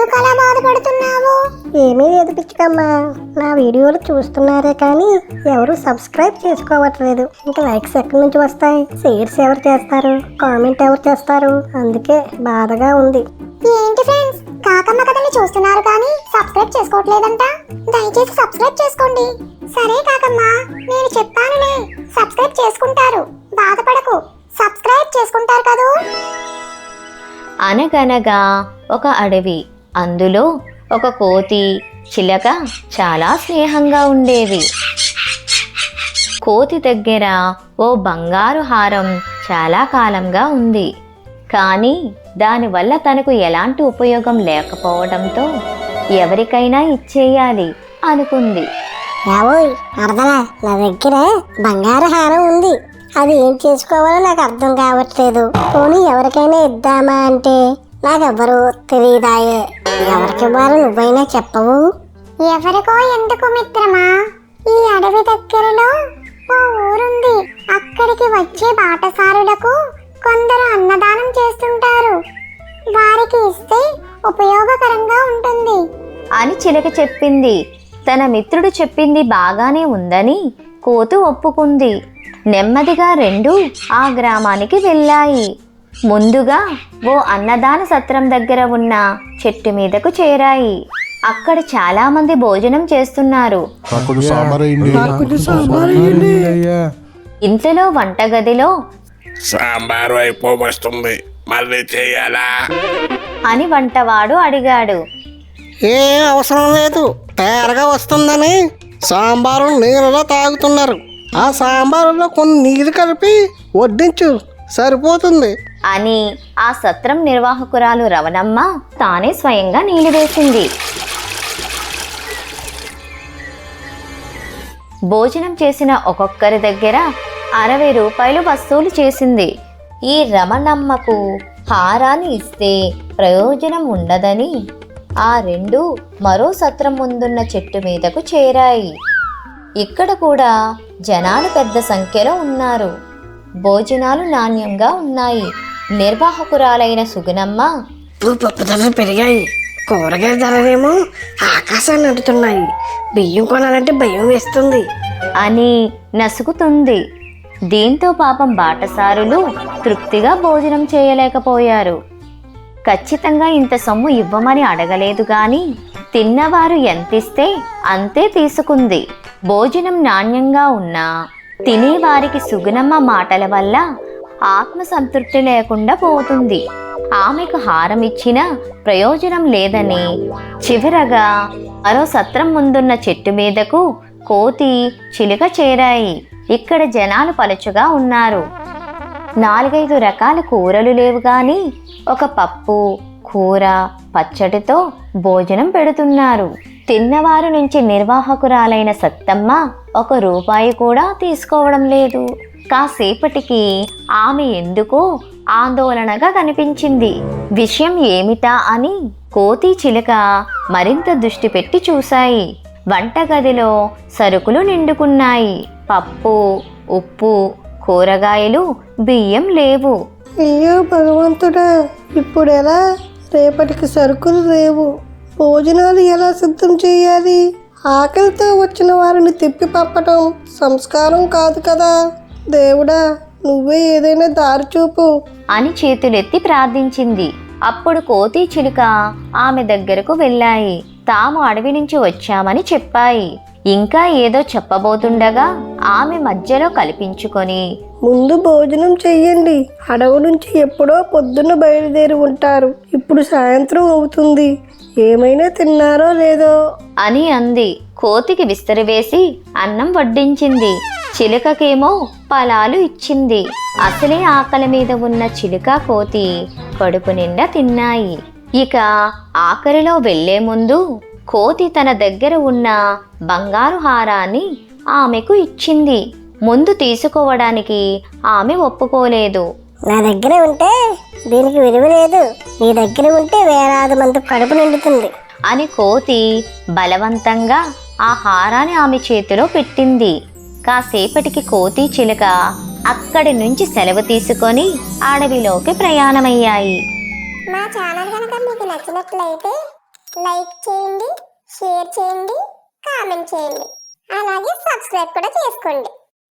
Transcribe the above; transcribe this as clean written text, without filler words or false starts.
ఎందుకు అలా బాధపడుతున్నావు? ఏమీ లేదు పిచ్చుకమ్మా, నా వీడియోలు చూస్తున్నారే కానీ ఎవరు సబ్స్క్రైబ్ చేసుకోవట్లేదు. ఇంకా లైక్స్ ఎక్కడి నుంచి వస్తాయి? షేర్స్ ఎవరు చేస్తారు? కామెంట్ ఎవరు చేస్తారు? అందుకే బాధగా ఉంది. ఏంటి ఫ్రెండ్స్, కాకమ్మ కథని చూస్తున్నారు కానీ సబ్స్క్రైబ్ చేసుకోవట్లేదంట. దయచేసి సబ్స్క్రైబ్ చేసుకోండి. సరే కాకమ్మ, నేను చెప్పానులే, సబ్స్క్రైబ్ చేసుకుంటారు, బాధపడకు, సబ్స్క్రైబ్ చేసుకుంటారు కదూ. అనగనగా ఒక అడవి, అందులో ఒక కోతి చిలక చాలా స్నేహంగా ఉండేవి. కోతి దగ్గర ఓ బంగారు హారం చాలా కాలంగా ఉంది, కానీ దానివల్ల తనకు ఎలాంటి ఉపయోగం లేకపోవడంతో ఎవరికైనా ఇచ్చేయాలి అనుకుంది. ఏవోయ్ అర్థలా, నా దగ్గర బంగారు హారం ఉంది, అది ఏం చేసుకోవాలో నాకు అర్థం కావట్లేదు. పోనీ ఎవరికైనా ఇద్దామా అంటే నాకెవ్వరూ తెలియదాయే. ఎవరికి ఇవ్వాలో నువ్వైనా చెప్పవు? ఎవరికో ఎందుకు మిత్రమా, ఈ అడవి దగ్గరలో ఓ ఊరుంది. అక్కడికి వచ్చే బాటసారులకు కొందరు అన్నదానం చేస్తుంటారు, వారికి ఇస్తే ఉపయోగకరంగా ఉంటుంది అని చిలక చెప్పింది. తన మిత్రుడు చెప్పింది బాగానే ఉందని కోతి ఒప్పుకుంది. నెమ్మదిగా రెండు ఆ గ్రామానికి వెళ్ళాయి. ముందుగా ఓ అన్నదాన సత్రం దగ్గర ఉన్న చెట్టు మీదకు చేరాయి. అక్కడ చాలా మంది భోజనం చేస్తున్నారు. ఇంతలో వంటగదిలో సాంబారు అయిపోవస్తుంది, మళ్ళీ చేయాలా అని వంటవాడు అడిగాడు. ఏం అవసరం లేదు, తయారుగా వస్తుందని సాంబారు నీళ్ళలో తాగుతున్నారు. ఆ సాంబారులో కొన్ని నీళ్ళు కలిపి వడ్డించు, సరిపోతుంది అని ఆ సత్రం నిర్వాహకురాలు రవణమ్మ తానే స్వయంగా నీళ్లు వేసింది. భోజనం చేసిన ఒక్కొక్కరి దగ్గర 60 రూపాయలు వసూలు చేసింది. ఈ రమణమ్మకు హారాన్ని ఇస్తే ప్రయోజనం ఉండదని ఆ రెండు మరో సత్రం ముందున్న చెట్టు మీదకు చేరాయి. ఇక్కడ కూడా జనాలు పెద్ద సంఖ్యలో ఉన్నారు. భోజనాలు నాణ్యంగా ఉన్నాయి. నిర్వాహకురాలైన సుగుణమ్మ, పప్పు ధరలు పెరిగాయి, కూరగాయల ధరలేమో ఆకాశాన్ని అంటుతున్నాయి, బియ్యం కొనాలంటే భయం వేస్తుంది అని నసుగుతుంది. దీంతో పాపం బాటసారులు తృప్తిగా భోజనం చేయలేకపోయారు. ఖచ్చితంగా ఇంత సొమ్ము ఇవ్వమని అడగలేదు గాని తిన్నవారు ఎంతిస్తే అంతే తీసుకుంది. భోజనం నాణ్యంగా ఉన్నా తినేవారికి సుగుణమ్మ మాటల వల్ల ఆత్మసంతృప్తి లేకుండా పోతుంది. ఆమెకు హారం ఇచ్చినా ప్రయోజనం లేదని చివరగా మరో సత్రం ముందున్న చెట్టు మీదకు కోతి చిలుక చేరాయి. ఇక్కడ జనాలు పలుచగా ఉన్నారు. 4-5 రకాల కూరలు లేవు గాని ఒక పప్పు, కూర, పచ్చడితో భోజనం పెడుతున్నారు. తిన్నవారు నుంచి నిర్వాహకురాలైన సత్తమ్మ 1 రూపాయి కూడా తీసుకోవడం లేదు. కాసేపటికి ఆమె ఎందుకో ఆందోళనగా కనిపించింది. విషయం ఏమిటా అని కోతి చిలుక మరింత దృష్టి పెట్టి చూశాయి. వంటగదిలో సరుకులు నిండుకున్నాయి. పప్పు, ఉప్పు, కూరగాయలు, బియ్యం లేవు. అయ్యో భగవంతుడా, ఇప్పుడు ఎలా? రేపటికి సరుకులు లేవు, భోజనాలు ఎలా సిద్ధం చేయాలి? ఆకలితో వచ్చిన వారిని తిప్పి పంపటం సంస్కారం కాదు కదా. దేవుడా, నువ్వే ఏదైనా దారి చూపు అని చేతులెత్తి ప్రార్థించింది. అప్పుడు కోతి చిలుక ఆమె దగ్గరకు వెళ్ళాయి. తాము అడవి నుంచి వచ్చామని చెప్పాయి. ఇంకా ఏదో చెప్పబోతుండగా ఆమె మధ్యలో కల్పించుకొని, ముందు భోజనం చెయ్యండి, అడవి నుంచి ఎప్పుడో పొద్దున్న బయలుదేరి ఉంటారు, ఇప్పుడు సాయంత్రం అవుతుంది, ఏమైనా తిన్నారో లేదో అని అంది. కోతికి విస్తరివేసి అన్నం వడ్డించింది. చిలుకకేమో ఫలాలు ఇచ్చింది. అసలే ఆకలి మీద ఉన్న చిలుక కోతి కడుపు నిండా తిన్నాయి. ఇక ఆఖరిలో వెళ్లే ముందు కోతి తన దగ్గర ఉన్న బంగారు హారాన్ని ఆమెకు ఇచ్చింది. ముందు తీసుకోవడానికి ఆమె ఒప్పుకోలేదు. నా దగ్గర ఉంటే దీనికి విలువ లేదు, నీ దగ్గర ఉంటే వేలాది మంది కడుపు నిండుతుంది అని కోతి బలవంతంగా ఆ హారాన్ని ఆమె చేతిలో పెట్టింది. కాసేపటికి కోతి చిలుక అక్కడి నుంచి సెలవు తీసుకొని అడవిలోకి ప్రయాణమయ్యాయి. మా ఛానల్ కనుక మీకు నచ్చినట్లయితే లైక్ చేయండి, షేర్ చేయండి, కామెంట్ చేయండి, అలాగే సబ్స్క్రైబ్ కూడా చేసుకోండి.